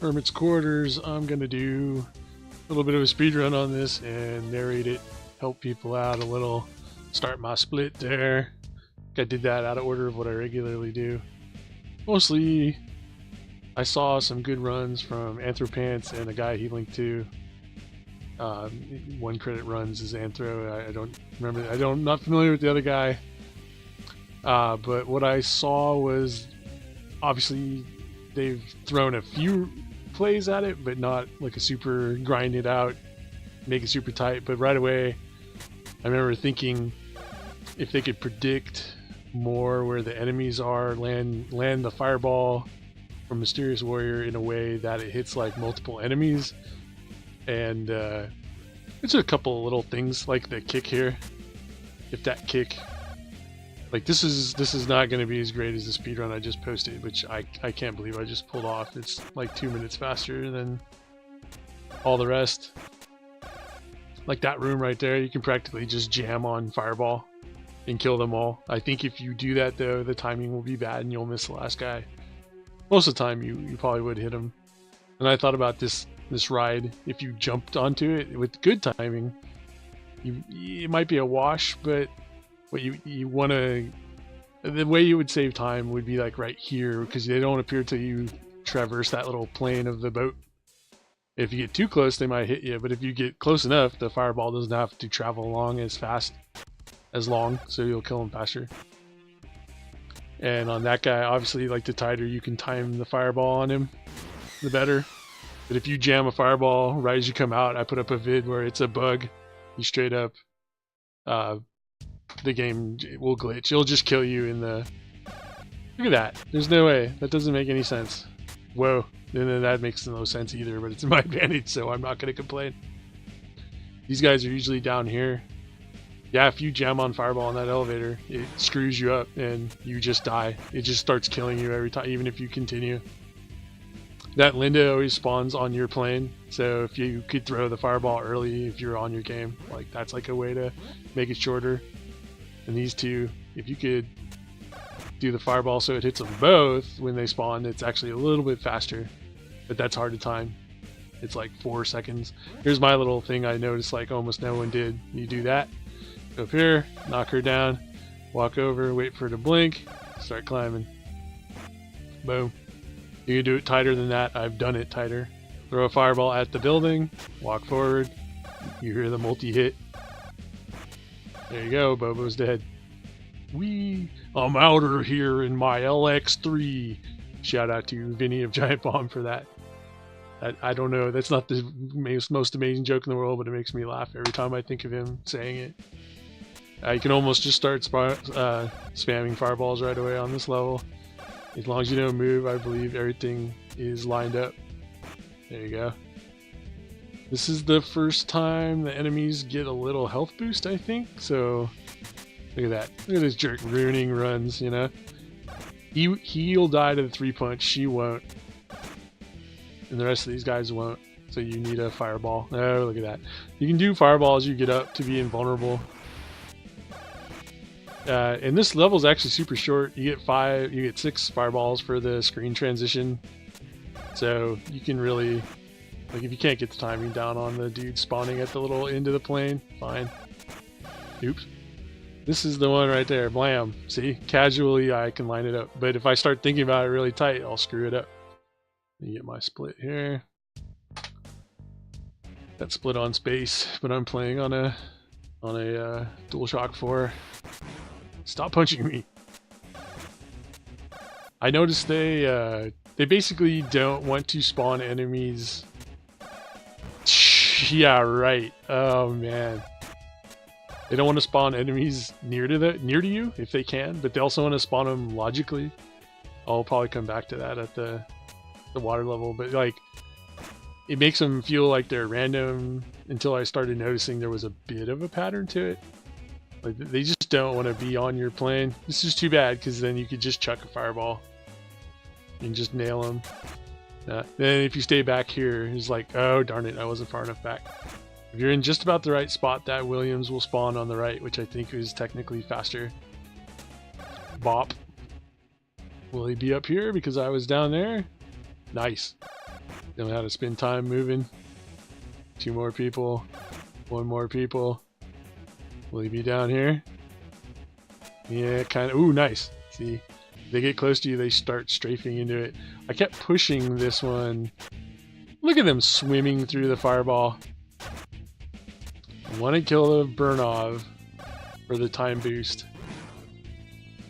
Hermit's quarters. I'm gonna do a little bit of a speed run on this and narrate it, help people out a little, start my split there. I did that out of order of what I regularly do. Mostly I saw some good runs from Anthropants and a guy he linked to. One credit runs is Anthro. I don't remember. I'm not familiar with the other guy. But what I saw was obviously they've thrown a few plays at it, but not like a super grind it out, make it super tight. But right away, I remember thinking if they could predict more where the enemies are, land the fireball from Mysterious Warrior in a way that it hits like multiple enemies. And it's a couple little things like the kick here. If that kick, like this is not going to be as great as the speedrun I just posted, which I can't believe I just pulled off. It's like 2 minutes faster than all the rest. Like that room right there, you can practically just jam on fireball and kill them all. I think if you do that though, the timing will be bad and you'll miss the last guy. Most of the time you probably would hit him. And I thought about this ride, if you jumped onto it with good timing, it might be a wash, but what you want to, the way you would save time would be like right here, because they don't appear till you traverse that little plane of the boat. If you get too close, they might hit you, but if you get close enough, the fireball doesn't have to travel along as fast, as long, so you'll kill them faster. And on that guy, obviously, like the tighter you can time the fireball on him, the better. But if you jam a fireball right as you come out, I put up a vid where it's a bug. You straight up, the game will glitch. It'll just kill you in the... Look at that. There's no way. That doesn't make any sense. Whoa. And then that makes no sense either, but it's my advantage, so I'm not going to complain. These guys are usually down here. Yeah, if you jam on fireball in that elevator, it screws you up and you just die. It just starts killing you every time, even if you continue. That Linda always spawns on your plane, so if you could throw the fireball early if you're on your game, like that's like a way to make it shorter. And these two, if you could do the fireball so it hits them both when they spawn, it's actually a little bit faster, but that's hard to time. It's like 4 seconds. Here's my little thing I noticed like almost no one did. You do that, go up here, knock her down, walk over, wait for her to blink, start climbing. Boom. You can do it tighter than that. I've done it tighter. Throw a fireball at the building, walk forward, you hear the multi-hit. There you go, Bobo's dead. I'm outer here in my LX3. Shout out to Vinny of Giant Bomb for that. I don't know, that's not the most amazing joke in the world, but it makes me laugh every time I think of him saying it. You can almost just start spamming fireballs right away on this level. As long as you don't move, I believe everything is lined up. There you go. This is the first time the enemies get a little health boost, I think. So, look at that. Look at this jerk ruining runs, you know. He'll die to the 3-punch, she won't. And the rest of these guys won't. So you need a fireball. Oh, look at that. You can do fireballs you get up to be invulnerable. And this level is actually super short. You get 6 fireballs for the screen transition. So you can really, like if you can't get the timing down on the dude spawning at the little end of the plane, fine. Oops. This is the one right there, blam. See, casually I can line it up. But if I start thinking about it really tight, I'll screw it up. Let me get my split here. That split on space, but I'm playing on a DualShock 4. Stop punching me. I noticed they basically don't want to spawn enemies. Yeah, right. Oh man. They don't want to spawn enemies near to you if they can, but they also want to spawn them logically. I'll probably come back to that at the water level, but like it makes them feel like they're random until I started noticing there was a bit of a pattern to it. Like they just don't want to be on your plane. This is too bad because then you could just chuck a fireball and just nail them. Then if you stay back here, it's like, oh darn it, I wasn't far enough back. If you're in just about the right spot, that Williams will spawn on the right, which I think is technically faster. Bop. Will he be up here because I was down there? Nice. Don't know how to spend time moving. 2 more people. 1 more people. Will he be down here? Yeah, kind of. Ooh, nice. See, they get close to you, they start strafing into it. I kept pushing this one. Look at them swimming through the fireball. I want to kill the Burnov for the time boost.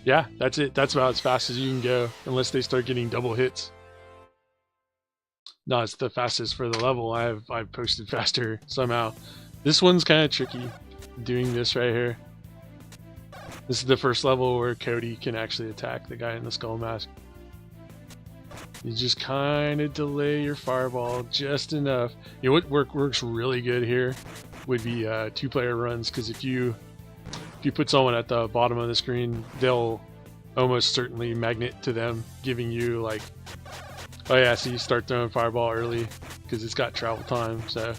Yeah, that's it. That's about as fast as you can go, unless they start getting double hits. No, it's the fastest for the level. I've posted faster somehow. This one's kind of tricky, doing this right here. This is the first level where Cody can actually attack the guy in the skull mask. You just kind of delay your fireball just enough. You know what works really good here would be 2-player runs, because if you put someone at the bottom of the screen, they'll almost certainly magnet to them, giving you like, oh yeah, so you start throwing fireball early because it's got travel time. So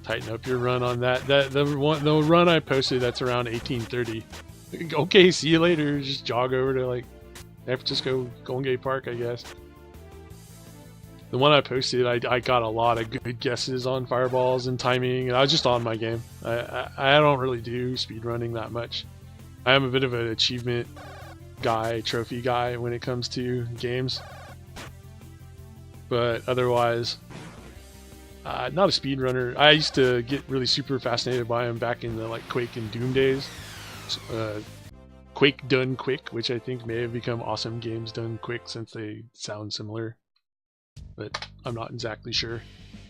tighten up your run on that. The run I posted, that's around 1830. Okay, see you later. Just jog over to like San Francisco Golden Gate Park, I guess. The one I posted, I got a lot of good guesses on fireballs and timing, and I was just on my game. I don't really do speedrunning that much. I am a bit of an achievement guy, trophy guy when it comes to games. But otherwise, not a speedrunner. I used to get really super fascinated by them back in the like Quake and Doom days. Quake done quick, which I think may have become Awesome Games done quick since they sound similar. But I'm not exactly sure.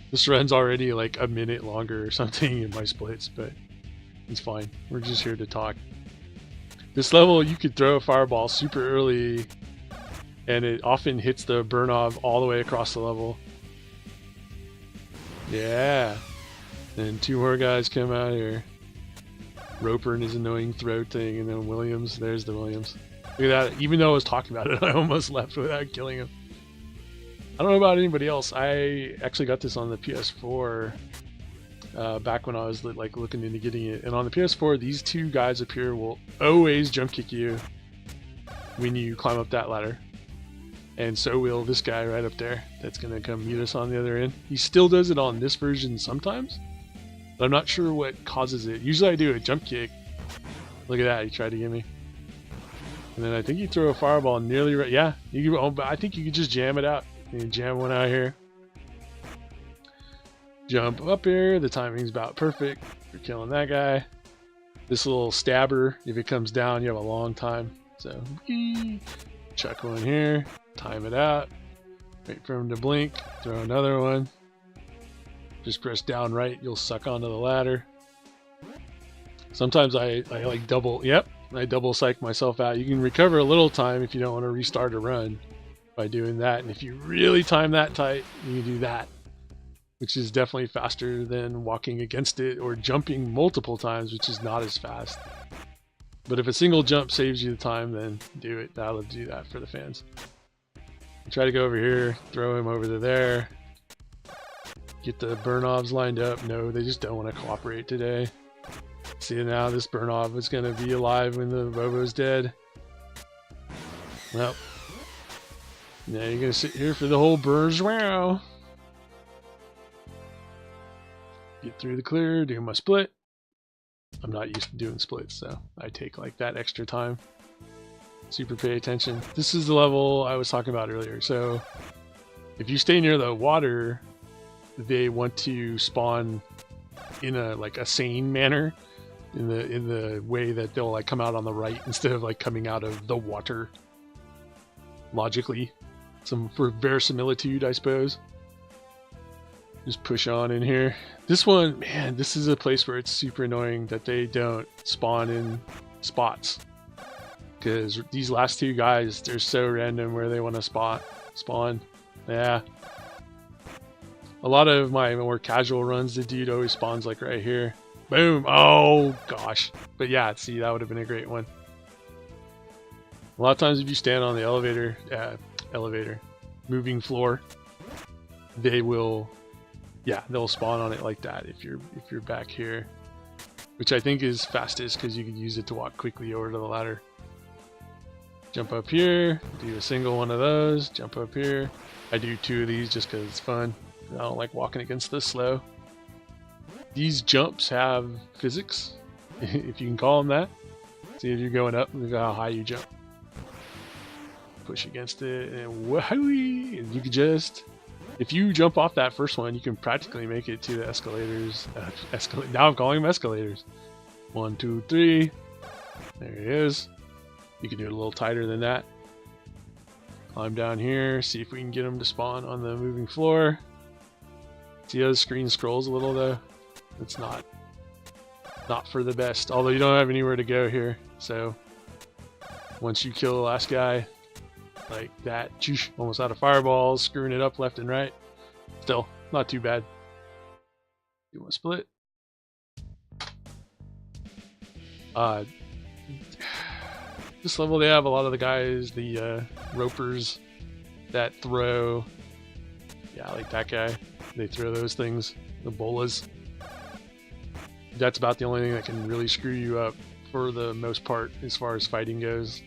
This run's already like a minute longer or something in my splits, but it's fine. We're just here to talk. This level, you could throw a fireball super early, and it often hits the Burnov all the way across the level. Yeah. And 2 more guys come out here. Roper and his annoying throat thing, and then Williams. There's the Williams. Look at that. Even though I was talking about it, I almost left without killing him. I don't know about anybody else. I actually got this on the PS4 back when I was like looking into getting it. And on the PS4, these 2 guys up here will always jump kick you when you climb up that ladder. And so will this guy right up there that's going to come meet us on the other end. He still does it on this version sometimes, but I'm not sure what causes it. Usually I do a jump kick. Look at that, he tried to get me. And then I think you throw a fireball nearly right. Yeah, I think you could just jam it out. You jam one out here. Jump up here. The timing's about perfect for killing that guy. This little stabber, if it comes down, you have a long time. So, chuck one here. Time it out. Wait for him to blink. Throw another one. Just press down right. You'll suck onto the ladder. Sometimes I like double. Yep, I double psych myself out. You can recover a little time if you don't want to restart a run by doing that. And if you really time that tight, you can do that, which is definitely faster than walking against it or jumping multiple times, which is not as fast. But if a single jump saves you the time, then do it. That'll do that for the fans. Try to go over here, throw him over to there. Get the Burnovs lined up. No, they just don't want to cooperate today. See, now this Burnov is going to be alive when the Bobo's dead. Well, now you're going to sit here for the whole burns. Wow. Get through the clear, do my split. I'm not used to doing splits, so I take like that extra time. Super pay attention. This is the level I was talking about earlier. So if you stay near the water, they want to spawn in a sane manner, in the way that they'll like come out on the right instead of like coming out of the water. Logically, some for verisimilitude, I suppose. Just push on in here. This one, man, this is a place where it's super annoying that they don't spawn in spots. Because these last 2 guys, they're so random where they want to spawn. Yeah. A lot of my more casual runs, the dude always spawns like right here. Boom. Oh, gosh. But yeah, see, that would have been a great one. A lot of times if you stand on the elevator, moving floor, they will... Yeah, they'll spawn on it like that if you're back here, which I think is fastest because you can use it to walk quickly over to the ladder. Jump up here, do a single one of those, jump up here. I do 2 of these just because it's fun. I don't like walking against this slow. These jumps have physics, if you can call them that. See if you're going up, look at how high you jump. Push against it, and wahoo! You can just, if you jump off that first one, you can practically make it to the escalators. Now I'm calling them escalators. 1, 2, 3. There it is. You can do it a little tighter than that. Climb down here, see if we can get them to spawn on the moving floor. See how the screen scrolls a little though? It's not for the best. Although you don't have anywhere to go here, so once you kill the last guy, like that, almost out of fireballs, screwing it up left and right. Still, not too bad. You want to split? This level they have a lot of the guys, the ropers that throw, yeah, like that guy. They throw those things, the bolas. That's about the only thing that can really screw you up for the most part as far as fighting goes.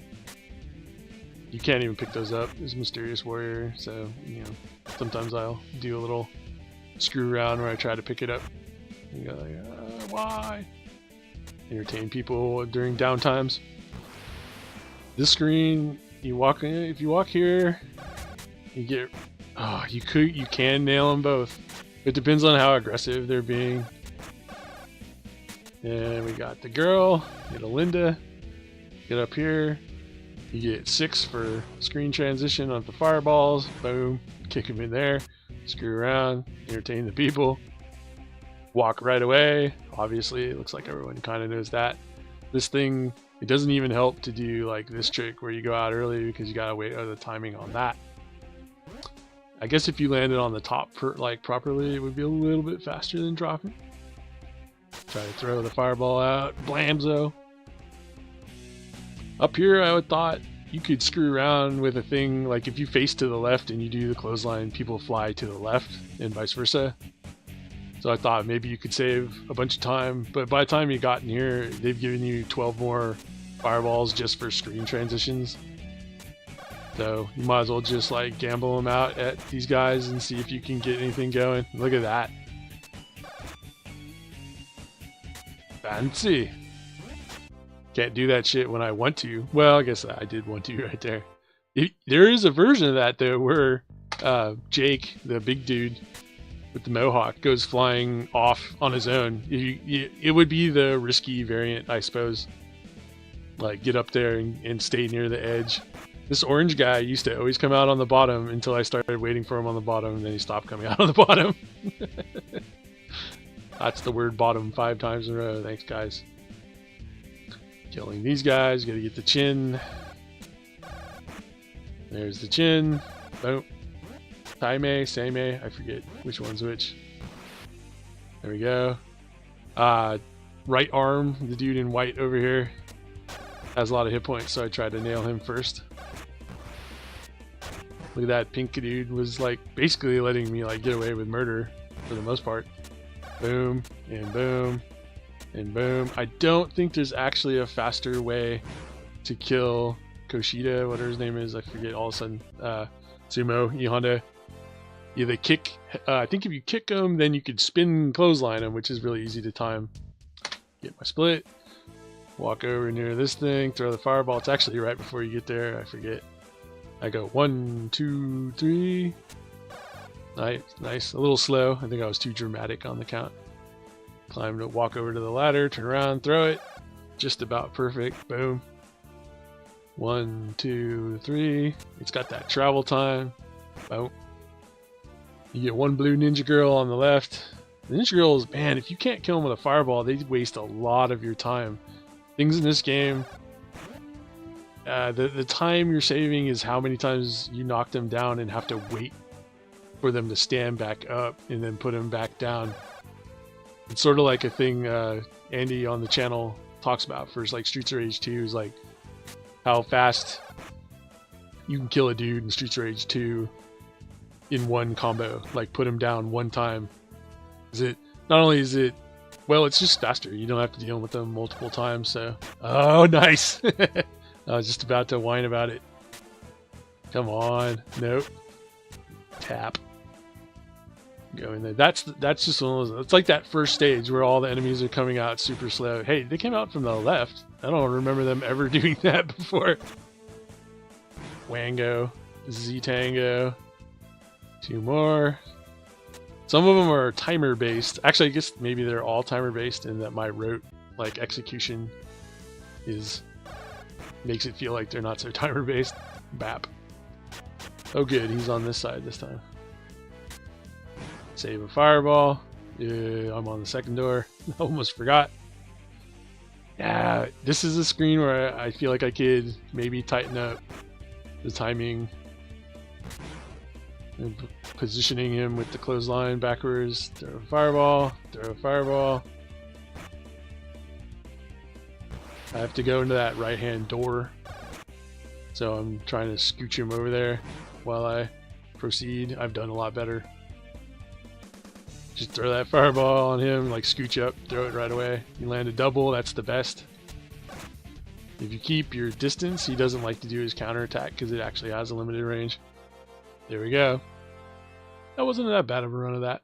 You can't even pick those up as Mysterious Warrior, so, you know, sometimes I'll do a little screw around where I try to pick it up. You go like, why? Entertain people during downtimes. This screen, you walk in, if you walk here, you get, you can nail them both. It depends on how aggressive they're being. And we got the girl, get a Linda, get up here. You get 6 for screen transition on the fireballs. Boom, kick them in there, screw around, entertain the people. Walk right away. Obviously, it looks like everyone kind of knows that. This thing, it doesn't even help to do like this trick where you go out early because you gotta wait the timing on that. I guess if you landed on the top properly, it would be a little bit faster than dropping. Try to throw the fireball out. Blamzo. Up here, I would thought you could screw around with a thing like if you face to the left and you do the clothesline, people fly to the left and vice versa. So I thought maybe you could save a bunch of time, but by the time you got in here, they've given you 12 more fireballs just for screen transitions. So you might as well just like gamble them out at these guys and see if you can get anything going. Look at that. Fancy. Can't do that shit when I want to. Well, I guess I did want to right there. There is a version of that though where Jake, the big dude with the mohawk, goes flying off on his own. It would be the risky variant, I suppose. Like get up there and stay near the edge. This orange guy used to always come out on the bottom until I started waiting for him on the bottom, and then he stopped coming out on the bottom. That's the word bottom 5 times in a row. Thanks, guys. Killing these guys. Gotta get the chin. There's the chin. Boom. Taime, Seime. I forget which one's which. There we go. Right arm. The dude in white over here has a lot of hit points, so I tried to nail him first. Look at that pink dude was like basically letting me like get away with murder for the most part. Boom and boom and boom. I don't think there's actually a faster way to kill Koshida, whatever his name is. I forget all of a sudden. Sumo, E-Honda. Yeah, they kick. I think if you kick him, then you could spin clothesline him, which is really easy to time. Get my split. Walk over near this thing. Throw the fireball. It's actually right before you get there. I forget. I go 1, 2, 3. Nice, nice. A little slow. I think I was too dramatic on the count. Climb to walk over to the ladder, turn around, throw it. Just about perfect. Boom. 1, 2, 3. It's got that travel time. Boom. You get one blue ninja girl on the left. The ninja girls, man, if you can't kill them with a fireball, they waste a lot of your time. Things in this game, the time you're saving is how many times you knock them down and have to wait for them to stand back up and then put them back down. It's sort of like a thing Andy on the channel talks about for like Streets of Rage 2 is like how fast you can kill a dude in Streets of Rage 2 in one combo, like put him down one time. Not only is it, well, it's just faster. You don't have to deal with them multiple times. So, oh, nice. I was just about to whine about it. Come on. Nope. Tap. Go in there. That's just one of those. It's like that first stage where all the enemies are coming out super slow. Hey, they came out from the left. I don't remember them ever doing that before. Wango. Z-Tango. 2 more. Some of them are timer based. Actually, I guess maybe they're all timer based, and that my rote like execution makes it feel like they're not so timer based. Bap. Oh good, he's on this side this time. Save a fireball. Yeah, I'm on the second door. Almost forgot. Yeah, this is a screen where I feel like I could maybe tighten up the timing. And positioning him with the clothesline backwards. Throw a fireball. Throw a fireball. I have to go into that right-hand door. So I'm trying to scooch him over there while I proceed. I've done a lot better. Just throw that fireball on him, like scooch up, throw it right away. You land a double, that's the best. If you keep your distance, he doesn't like to do his counterattack because it actually has a limited range. There we go. That wasn't that bad of a run of that.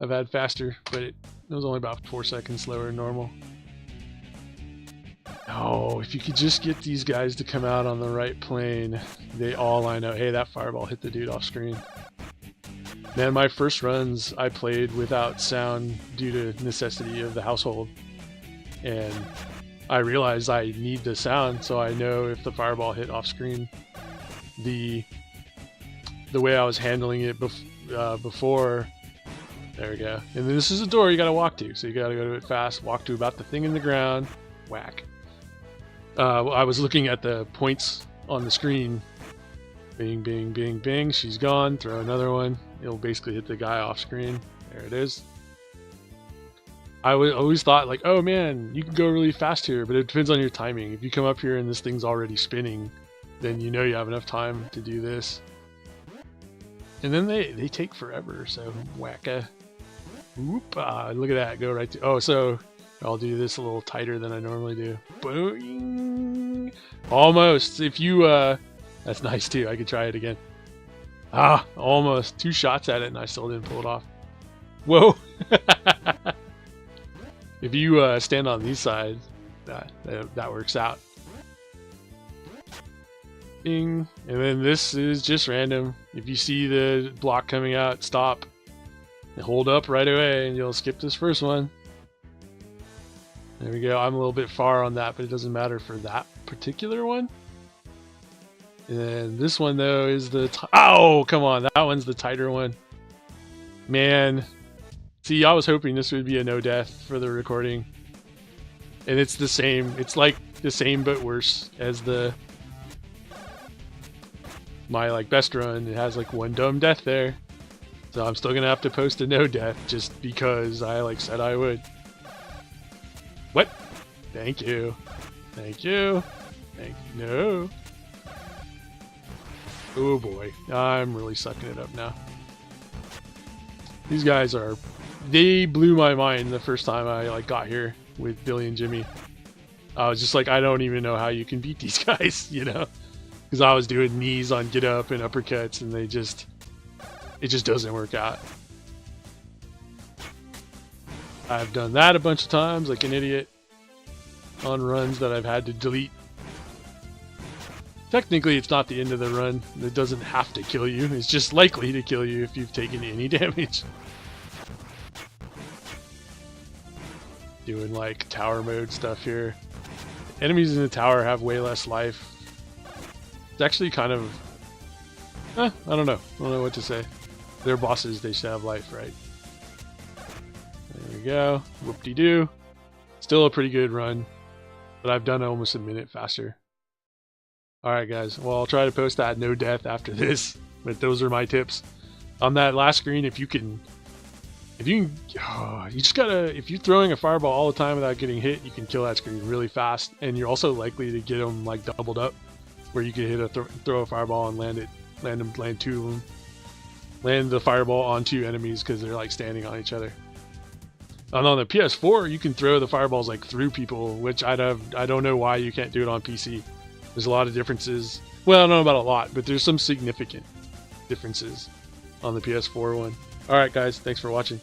I've had faster, but it was only about 4 seconds slower than normal. Oh, if you could just get these guys to come out on the right plane, they all line up. Hey, that fireball hit the dude off screen. Man, my first runs I played without sound due to necessity of the household. And I realized I need the sound so I know if the fireball hit off screen. The way I was handling it before, there we go. And this is a door you gotta walk to, so you gotta go to it fast, walk to about the thing in the ground, whack. I was looking at the points on the screen. Bing, bing, bing, bing, she's gone, throw another one. It'll basically hit the guy off screen. There it is. I always thought like, oh man, you can go really fast here, but it depends on your timing. If you come up here and this thing's already spinning, then you know you have enough time to do this. And then they take forever, so whacka. Whoop, look at that, go right to, oh, so I'll do this a little tighter than I normally do. Boing! Almost, if you, that's nice too, I could try it again. Ah, almost, 2 shots at it and I still didn't pull it off. Whoa! If you stand on these sides, that works out. Bing. And then this is just random. If you see the block coming out, stop. And hold up right away and you'll skip this first one. There we go. I'm a little bit far on that, but it doesn't matter for that particular one. And then this one though is the... Oh, come on. That one's the tighter one. Man. See, I was hoping this would be a no death for the recording. And it's the same. It's like the same but worse as my like best run. It has like 1 dumb death there. So I'm still gonna have to post a no death just because I like said I would. What? Thank you. Thank you. Thank you. No. Oh boy. I'm really sucking it up now. These guys are... They blew my mind the first time I like got here with Billy and Jimmy. I was just like, I don't even know how you can beat these guys, you know? Because I was doing knees on get up and uppercuts and it just doesn't work out. I've done that a bunch of times like an idiot on runs that I've had to delete. Technically, it's not the end of the run. It doesn't have to kill you. It's just likely to kill you if you've taken any damage. Doing like tower mode stuff here. Enemies in the tower have way less life. It's actually kind of... I don't know. I don't know what to say. They're bosses, they should have life, right? There we go. Whoop-de-doo. Still a pretty good run. But I've done it almost a minute faster. Alright guys, well I'll try to post that no death after this. But those are my tips. On that last screen, if you just gotta, if you're throwing a fireball all the time without getting hit, you can kill that screen really fast, and you're also likely to get them like doubled up, where you can hit throw a fireball and land 2 of them, land the fireball on 2 enemies because they're like standing on each other. And on the PS4, you can throw the fireballs like through people, which I don't know why you can't do it on PC. There's a lot of differences. Well, I don't know about a lot, but there's some significant differences on the PS4 one. Alright guys, thanks for watching.